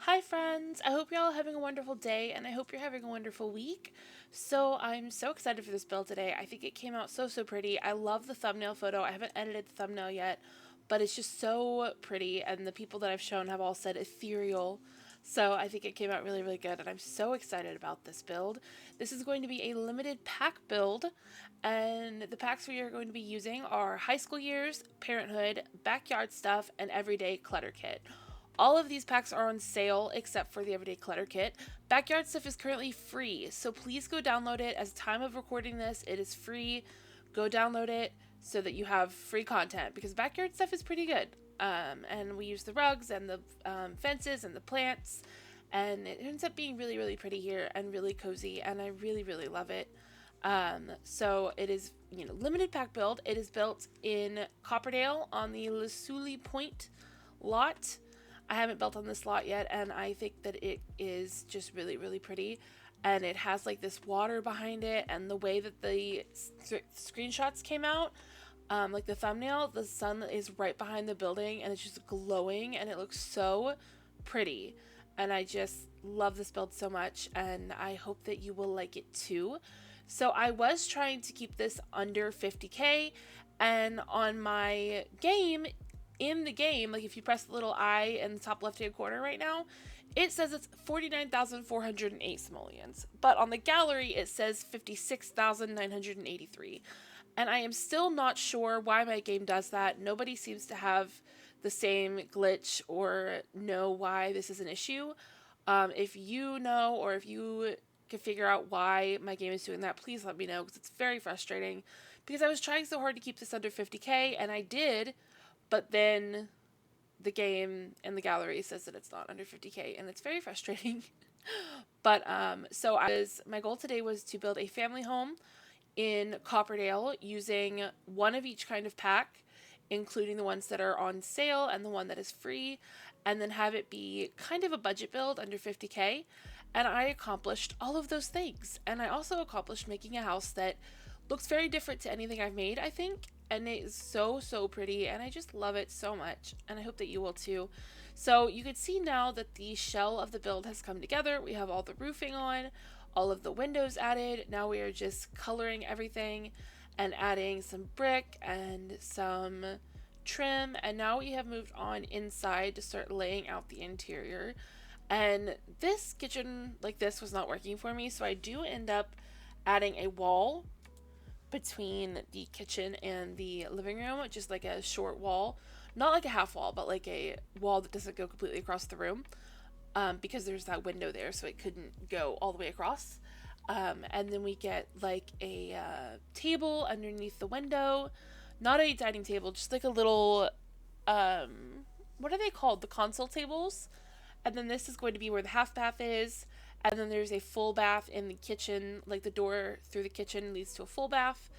Hi, friends. I hope you're all having a wonderful day and I hope you're having a wonderful week. So, I'm so excited for this build today. I think it came out so pretty. I love the thumbnail photo. I haven't edited the thumbnail yet, but it's just so pretty. And the people that I've shown have all said ethereal. So, I think it came out really good. And I'm so excited about this build. This is going to be a limited pack build. And the packs we are going to be using are high school years, parenthood, backyard stuff, and everyday clutter kit. All of these packs are on sale except for the Everyday Clutter Kit. Backyard Stuff is currently free, so please go download it. As the time of recording this, it is free. Go download it so that you have free content because Backyard Stuff is pretty good. And we use the rugs and the fences and the plants, and it ends up being really pretty here and really cozy, and I really love it. So it is, limited pack build. It is built in Copperdale on the LaSuli Point lot. I haven't built on this lot yet, and I think that it is just really pretty. And it has like this water behind it, and the way that the screenshots came out, like the thumbnail, the sun is right behind the building and it's just glowing and it looks so pretty. And I just love this build so much, and I hope that you will like it too. So I was trying to keep this under 50k, and on my game, in the game, like if you press the little I in the top left hand corner right now, it says it's 49,408 simoleons. But on the gallery, it says 56,983. And I am still not sure why my game does that. Nobody seems to have the same glitch or know why this is an issue. If you know, or if you can figure out why my game is doing that, please let me know, because it's very frustrating. Because I was trying so hard to keep this under 50k, and I did, but then the game and the gallery says that it's not under 50k, and it's very frustrating. But so my goal today was to build a family home in Copperdale using one of each kind of pack, including the ones that are on sale and the one that is free, and then have it be kind of a budget build under 50k. And I accomplished all of those things. And I also accomplished making a house that looks very different to anything I've made, I think, and it is so pretty, and I just love it so much, and I hope that you will too. So you can see now that the shell of the build has come together. We have all the roofing on, all of the windows added. Now we are just coloring everything and adding some brick and some trim, and now we have moved on inside to start laying out the interior. And this kitchen like this was not working for me, so I do end up adding a wall between the kitchen and the living room, just like a short wall, not like a half wall, but like a wall that doesn't go completely across the room, because there's that window there, so it couldn't go all the way across. And then we get like a table underneath the window, not a dining table, just like a little, what are they called? The console tables. And then this is going to be where the half bath is. And then there's a full bath in the kitchen, like the door through the kitchen leads to a full bath.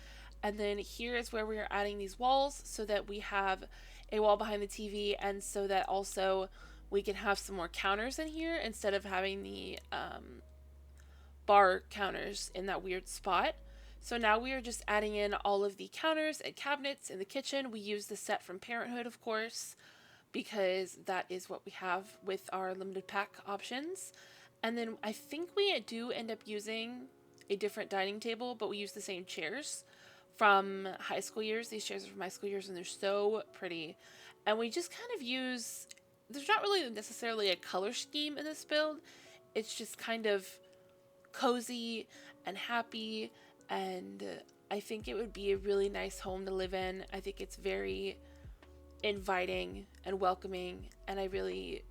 And then here is where we are adding these walls so that we have a wall behind the TV, and so that also we can have some more counters in here instead of having the bar counters in that weird spot. So now we are just adding in all of the counters and cabinets in the kitchen. We use the set from Parenthood, of course, because that is what we have with our limited pack options. And then I think we do end up using a different dining table, but we use the same chairs from high school years. These chairs are from high school years, and they're so pretty. And we just kind of use, there's not really necessarily a color scheme in this build. It's just kind of cozy and happy, and I think it would be a really nice home to live in. I think it's very inviting and welcoming, and I really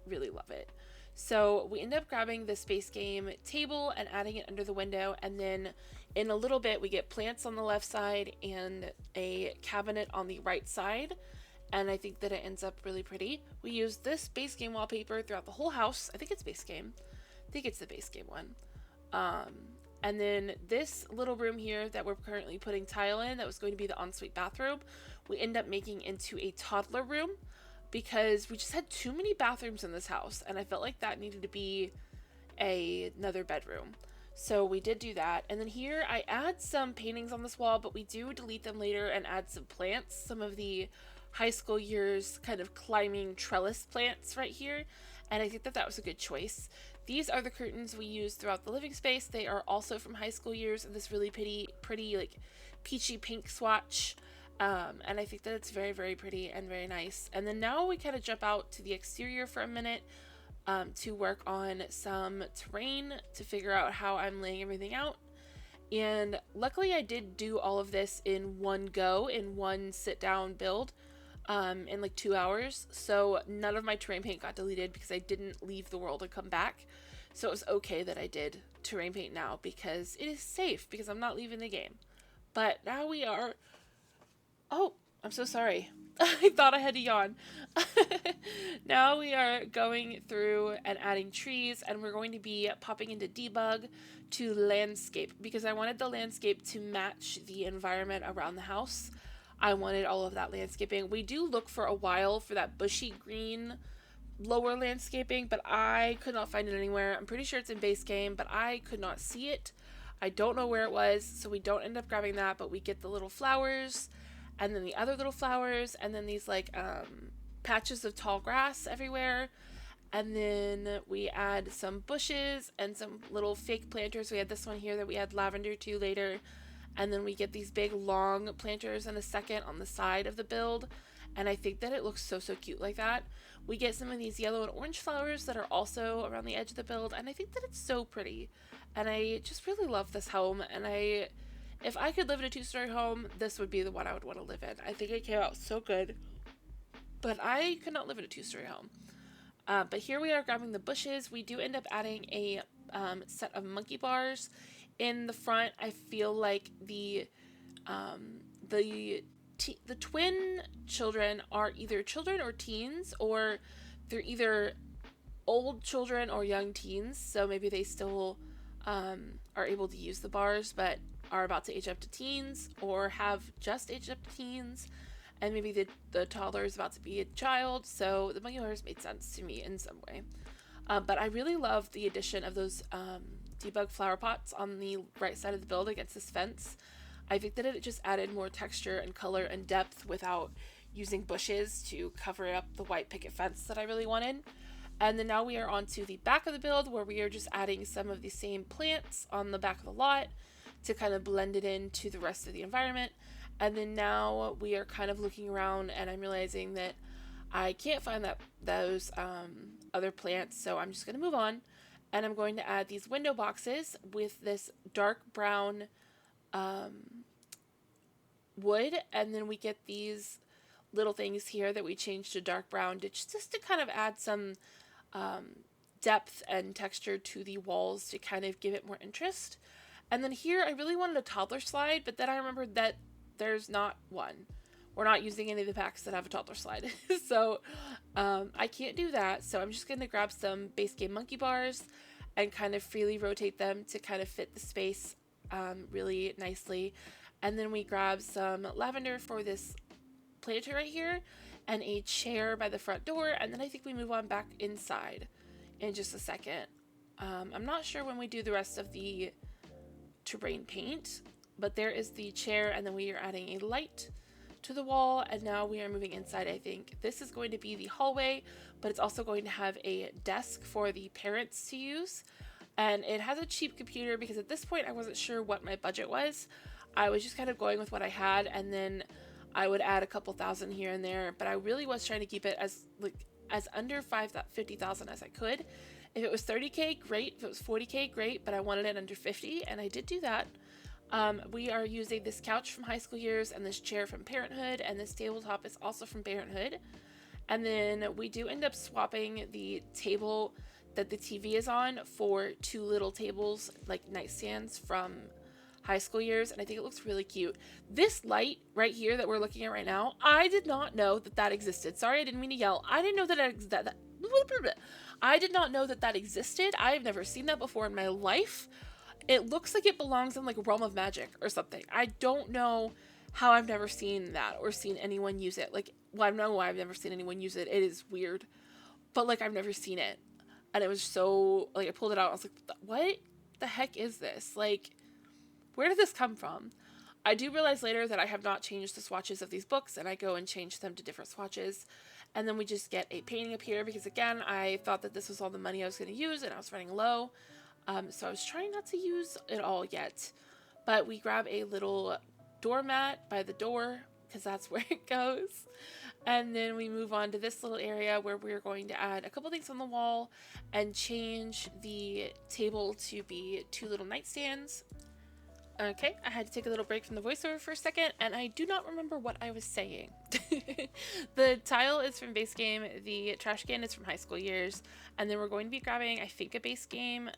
love it. So we end up grabbing the Space Game table and adding it under the window, and then in a little bit we get plants on the left side and a cabinet on the right side, and I think that it ends up really pretty. We use this Space Game wallpaper throughout the whole house. I think it's Space Game. I think it's the Base Game one. And then this little room here that we're currently putting tile in, that was going to be the ensuite bathroom, we end up making into a toddler room because we just had too many bathrooms in this house, and I felt like that needed to be another bedroom. So we did do that. And then here I add some paintings on this wall, but we do delete them later and add some plants, some of the high school years kind of climbing trellis plants right here. and I think that that was a good choice. These are the curtains we use throughout the living space. They are also from high school years, and this really pretty like peachy pink swatch. And I think that it's very, very pretty and very nice. And then now we kind of jump out to the exterior for a minute, to work on some terrain to figure out how I'm laying everything out. And luckily, I did do all of this in one go, in one sit down build, in like 2 hours. So none of my terrain paint got deleted because I didn't leave the world and come back. So it was okay that I did terrain paint now because it is safe because I'm not leaving the game. But now we are. Oh, I'm so sorry. I thought I had to yawn. Now we are going through and adding trees, and we're going to be popping into debug to landscape because I wanted the landscape to match the environment around the house. I wanted all of that landscaping. We do look for a while for that bushy green lower landscaping, but I could not find it anywhere. I'm pretty sure it's in base game, but I could not see it. I don't know where it was, so we don't end up grabbing that, but we get the little flowers and then the other little flowers, and then these like patches of tall grass everywhere. And then we add some bushes and some little fake planters. We had this one here that we add lavender to later. And then we get these big long planters in a second on the side of the build. And I think that it looks so, so cute like that. We get some of these yellow and orange flowers that are also around the edge of the build. And I think that it's so pretty. And I just really love this home. And if I could live in a 2-story home, this would be the one I would want to live in. I think it came out so good. But I could not live in a 2-story home. But here we are grabbing the bushes. We do end up adding a set of monkey bars in the front. I feel like the twin children are either children or teens, or they're either old children or young teens. So maybe they still are able to use the bars, but are about to age up to teens, or have just aged up to teens. And maybe the toddler is about to be a child, so the monkey bars made sense to me in some way. But I really love the addition of those debug flower pots on the right side of the build against this fence. I think that it just added more texture and color and depth without using bushes to cover up the white picket fence that I really wanted. And then now we are on to the back of the build, where we are just adding some of the same plants on the back of the lot to kind of blend it into the rest of the environment. And then now we are kind of looking around, and I'm realizing that I can't find those other plants, so I'm just going to move on. And I'm going to add these window boxes with this dark brown wood, and then we get these little things here that we changed to dark brown just to kind of add some depth and texture to the walls to kind of give it more interest. And then here I really wanted a toddler slide, but then I remembered that there's not one. We're not using any of the packs that have a toddler slide. So I can't do that. So I'm just going to grab some base game monkey bars and kind of freely rotate them to kind of fit the space really nicely. And then we grab some lavender for this planter right here and a chair by the front door. And then I think we move on back inside in just a second. I'm not sure when we do the rest of the terrain paint, but there is the chair, and then we are adding a light to the wall, and now we are moving inside. I think this is going to be the hallway, but it's also going to have a desk for the parents to use, and it has a cheap computer because at this point I wasn't sure what my budget was. I was just kind of going with what I had, and then I would add a couple thousand here and there, but I really was trying to keep it as under 50,000 as I could. If it was 30k, great. If it was 40k, great, but I wanted it under 50, and I did do that. We are using this couch from high school years and this chair from Parenthood, and this tabletop is also from Parenthood. And then we do end up swapping the table that the TV is on for 2 little tables, like nightstands from high school years, and I think it looks really cute. This light right here that we're looking at right now, I did not know that existed. Sorry, I didn't mean to yell. I didn't know I did not know that existed. I have never seen that before in my life. It looks like it belongs in like a Realm of Magic or something. I don't know how I've never seen that or seen anyone use it. Like, well, I know why I've never seen anyone use it. It is weird, but like I've never seen it, and it was so like I pulled it out. I was like, what the heck is this? Like, where did this come from? I do realize later that I have not changed the swatches of these books, and I go and change them to different swatches. And then we just get a painting up here because, again, I thought that this was all the money I was going to use, and I was running low. So I was trying not to use it all yet. But we grab a little doormat by the door because that's where it goes. And then we move on to this little area where we're going to add a couple things on the wall and change the table to be 2 little nightstands. Okay, I had to take a little break from the voiceover for a second, and I do not remember what I was saying. The tile is from base game, the trash can is from high school years, and then we're going to be grabbing, I think, a base game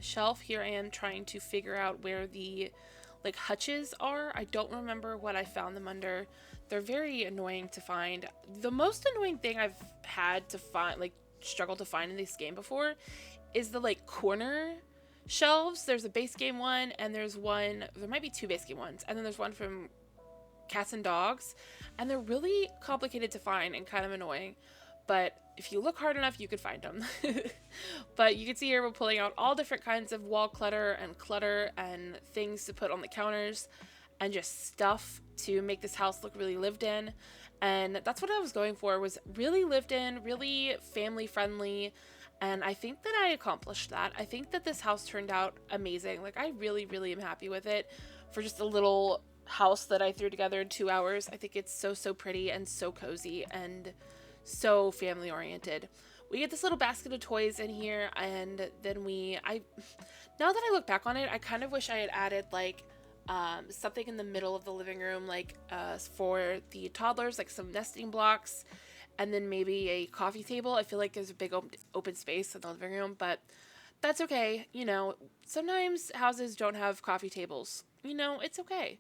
shelf. Here I am trying to figure out where the like hutches are. I don't remember what I found them under. They're very annoying to find. The most annoying thing I've had to find, like struggle to find in this game before, is the like corner shelves. There's a base game one, and there's one, there might be 2 base game ones, and then there's one from Cats and Dogs, and they're really complicated to find and kind of annoying, but if you look hard enough you could find them. But you can see here we're pulling out all different kinds of wall clutter and things to put on the counters and just stuff to make this house look really lived in. And that's what I was going for, was really lived in, really family friendly. And I think that I accomplished that. I think that this house turned out amazing. Like, I really, really am happy with it for just a little house that I threw together in 2 hours. I think it's so, so pretty and so cozy and so family oriented. We get this little basket of toys in here, and then now that I look back on it, I kind of wish I had added like something in the middle of the living room, like for the toddlers, like some nesting blocks, and then maybe a coffee table. I feel like there's a big open space in the living room, but that's okay. You know, sometimes houses don't have coffee tables. You know, it's okay.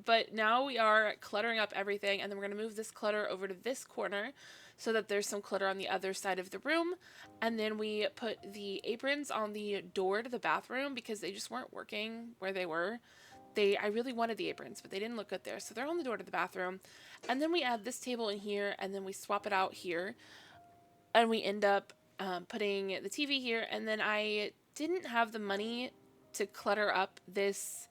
But now we are cluttering up everything, and then we're going to move this clutter over to this corner so that there's some clutter on the other side of the room. And then we put the aprons on the door to the bathroom because they just weren't working where they were. I really wanted the aprons, but they didn't look good there, so they're on the door to the bathroom. And then we add this table in here, and then we swap it out here, and we end up putting the TV here. And then I didn't have the money to clutter up this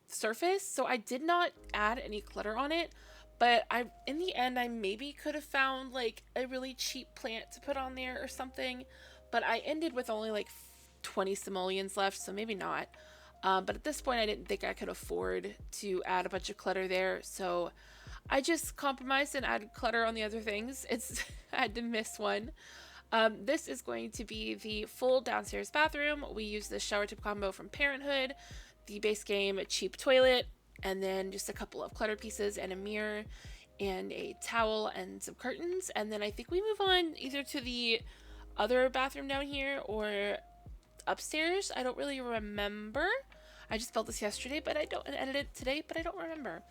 surface, so I did not add any clutter on it. But in the end, I maybe could have found like a really cheap plant to put on there or something, but I ended with only like 20 simoleons left, so maybe not. But at this point, I didn't think I could afford to add a bunch of clutter there, so I just compromised and added clutter on the other things. I had to miss one. This is going to be the full downstairs bathroom. We use the shower tip combo from Parenthood, the base game cheap toilet, and then just a couple of clutter pieces and a mirror and a towel and some curtains. And then I think we move on either to the other bathroom down here or upstairs. I don't really remember. I just built this yesterday, but I don't edit it today, but I don't remember.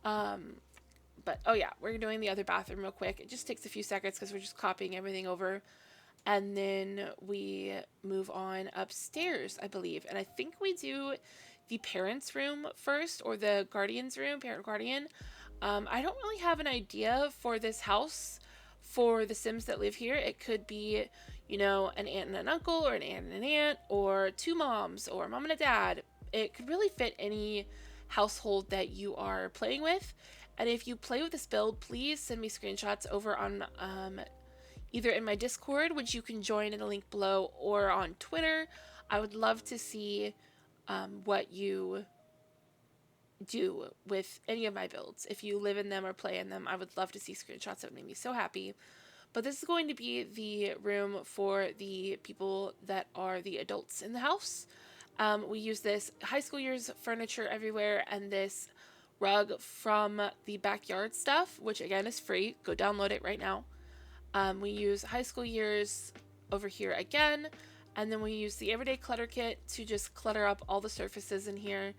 But oh yeah, we're doing the other bathroom real quick. It just takes a few seconds because we're just copying everything over. And then we move on upstairs, I believe. And I think we do the parents' room first, or the guardian's room, parent guardian. I don't really have an idea for this house for the Sims that live here. It could be, you know, an aunt and an uncle, or an aunt and an aunt, or 2 moms, or mom and a dad. It could really fit any household that you are playing with. And if you play with this build, please send me screenshots over on either in my Discord, which you can join in the link below, or on Twitter. I would love to see what you do with any of my builds. If you live in them or play in them, I would love to see screenshots. That would make me so happy. But this is going to be the room for the people that are the adults in the house. We use this high school years furniture everywhere, and this rug from the backyard stuff, which again is free. Go download it right now. We use high school years over here again, and then we use the everyday clutter kit to just clutter up all the surfaces in here.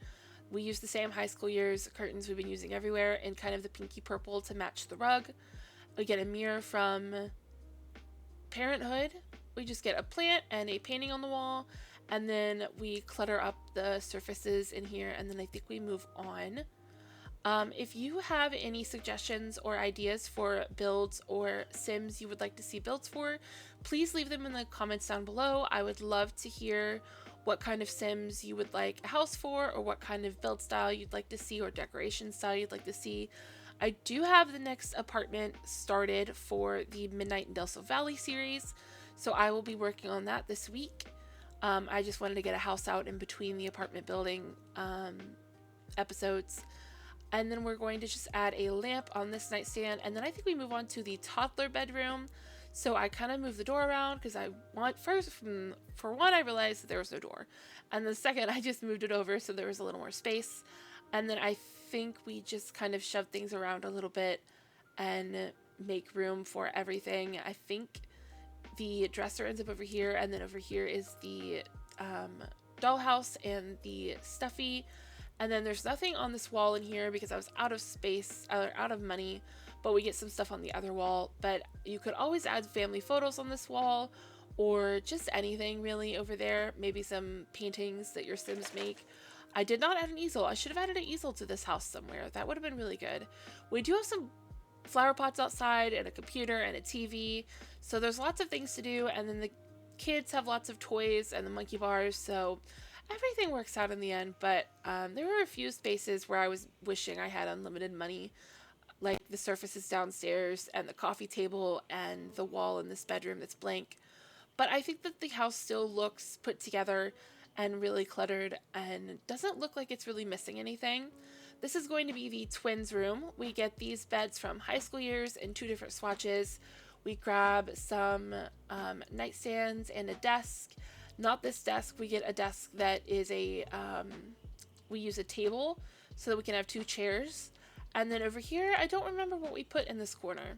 We use the same high school years curtains we've been using everywhere in kind of the pinky purple to match the rug. We get a mirror from Parenthood. We just get a plant and a painting on the wall, and then we clutter up the surfaces in here, and then I think we move on. If you have any suggestions or ideas for builds or Sims you would like to see builds for, please leave them in the comments down below. I would love to hear what kind of Sims you would like a house for, or what kind of build style you'd like to see, or decoration style you'd like to see. I do have the next apartment started for the Midnight in Del Sol Valley series, so I will be working on that this week. I just wanted to get a house out in between the apartment building episodes. And then we're going to just add a lamp on this nightstand, and then I think we move on to the toddler bedroom. So I kind of moved the door around because I want, for one, I realized that there was no door. And the second, I just moved it over so there was a little more space. And then I think we just kind of shoved things around a little bit and make room for everything. I think the dresser ends up over here, and then over here is the dollhouse and the stuffy. And then there's nothing on this wall in here because I was out of space, out of money, but we get some stuff on the other wall. But you could always add family photos on this wall, or just anything really over there. Maybe some paintings that your Sims make. I did not add an easel. I should have added an easel to this house somewhere. That would have been really good. We do have some flower pots outside and a computer and a TV. So there's lots of things to do. And then the kids have lots of toys and the monkey bars. So everything works out in the end. But there were a few spaces where I was wishing I had unlimited money. Like the surfaces downstairs and the coffee table and the wall in this bedroom that's blank. But I think that the house still looks put together and really cluttered and doesn't look like it's really missing anything. This is going to be the twins room. We get these beds from high school years in 2 different swatches. We grab some nightstands and a desk. Not this desk. We get a desk that is we use a table so that we can have 2 chairs. And then over here, I don't remember what we put in this corner.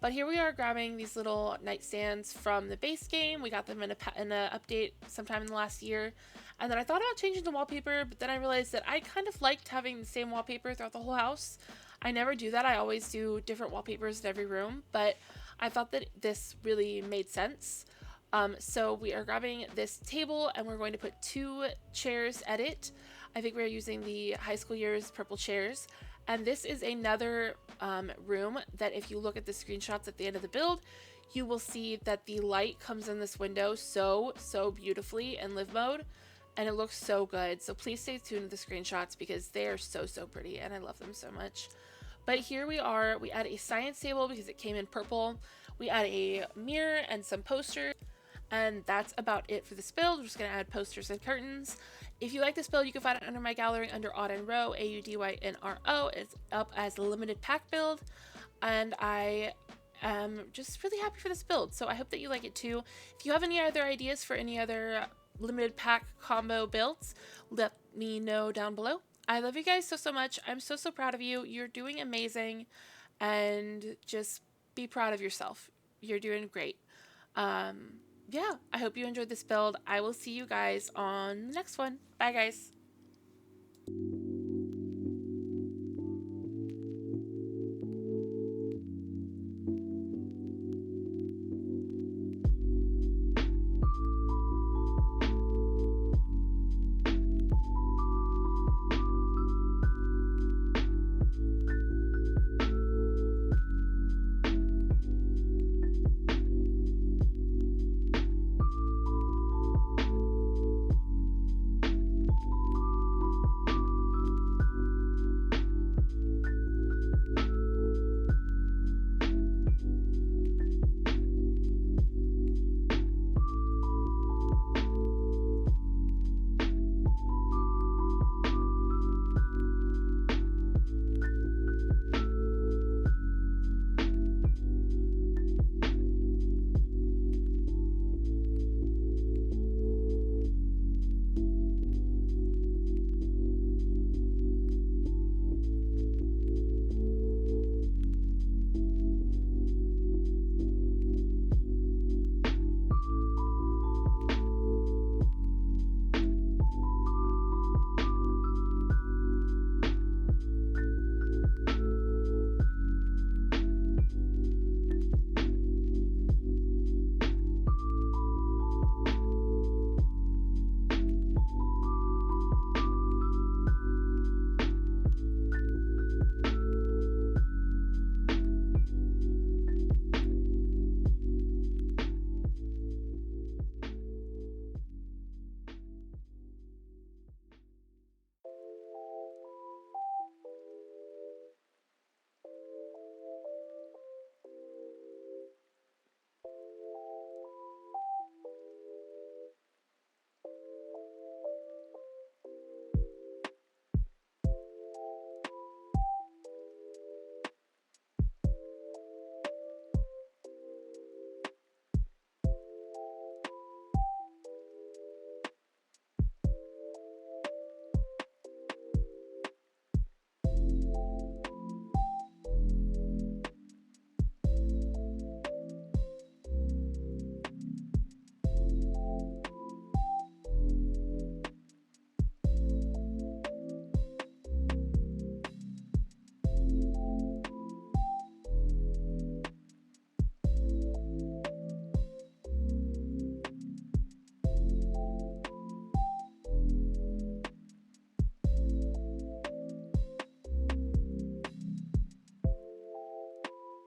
But here we are grabbing these little nightstands from the base game. We got them in a update sometime in the last year. And then I thought about changing the wallpaper, but then I realized that I kind of liked having the same wallpaper throughout the whole house. I never do that. I always do different wallpapers in every room, but I thought that this really made sense. So we are grabbing this table and we're going to put 2 chairs at it. I think we're using the high school years purple chairs. And this is another room that if you look at the screenshots at the end of the build, you will see that the light comes in this window so beautifully in live mode, and it looks so good. So please stay tuned to the screenshots because they are so pretty and I love them so much. But here we are, we add a science table because it came in purple. We add a mirror and some posters. And that's about it for this build. We're just going to add posters and curtains. If you like this build, you can find it under my gallery under AudynRo, AudynRo. It's up as a limited pack build. And I am just really happy for this build. So I hope that you like it too. If you have any other ideas for any other limited pack combo builds, let me know down below. I love you guys so much. I'm so proud of you. You're doing amazing. And just be proud of yourself. You're doing great. Yeah, I hope you enjoyed this build. I will see you guys on the next one. Bye, guys.